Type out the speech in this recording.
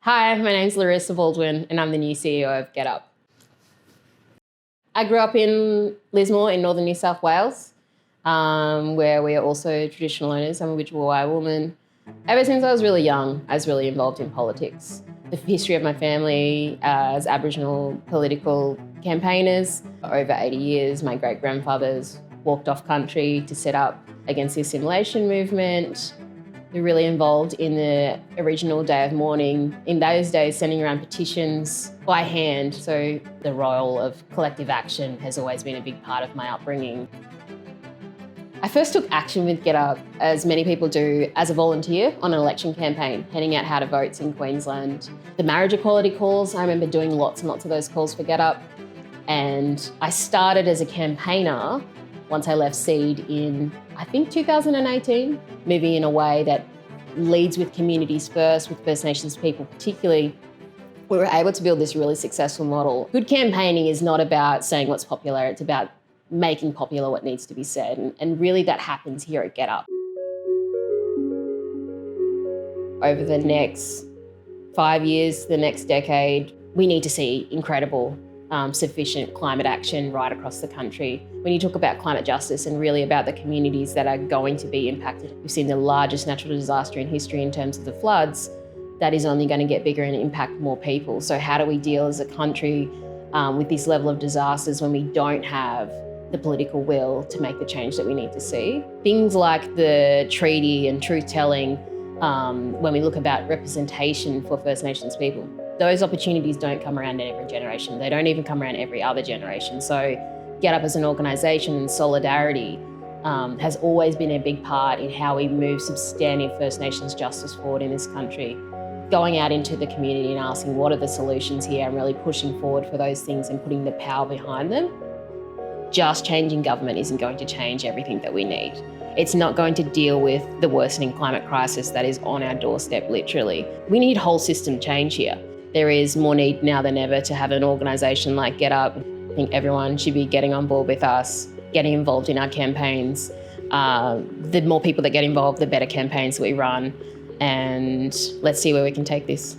Hi, my name's Larissa Baldwin and I'm the new CEO of GetUp. I grew up in Lismore in northern New South Wales, where we are also traditional owners. I'm a Widjabul Wia-bul woman. Ever since I was really young, I was really involved in politics. The history of my family as Aboriginal political campaigners, over 80 years, my great-grandfathers walked off country to set up against the assimilation movement. We're really involved in the original day of mourning. In those days, sending around petitions by hand. So the role of collective action has always been a big part of my upbringing. I first took action with GetUp, as many people do, as a volunteer on an election campaign, handing out how to votes in Queensland. The marriage equality calls, I remember doing lots and lots of those calls for GetUp. And I started as a campaigner once I left Seed in, I think, 2018, moving in a way that leads with communities first, with First Nations people particularly. We were able to build this really successful model. Good campaigning is not about saying what's popular, it's about making popular what needs to be said. And really that happens here at GetUp. Over the next 5 years, the next decade, we need to see incredible sufficient climate action right across the country. When you talk about climate justice and really about the communities that are going to be impacted, we've seen the largest natural disaster in history in terms of the floods. That is only going to get bigger and impact more people. So how do we deal as a country with this level of disasters when we don't have the political will to make the change that we need to see? Things like the treaty and truth-telling, when we look about representation for First Nations people, those opportunities don't come around in every generation. They don't even come around every other generation. So GetUp as an organisation and solidarity has always been a big part in how we move substantive First Nations justice forward in this country. Going out into the community and asking what are the solutions here and really pushing forward for those things and putting the power behind them. Just changing government isn't going to change everything that we need. It's not going to deal with the worsening climate crisis that is on our doorstep, literally. We need whole system change here. There is more need now than ever to have an organisation like GetUp. I think everyone should be getting on board with us, getting involved in our campaigns. The more people that get involved, the better campaigns we run. And let's see where we can take this.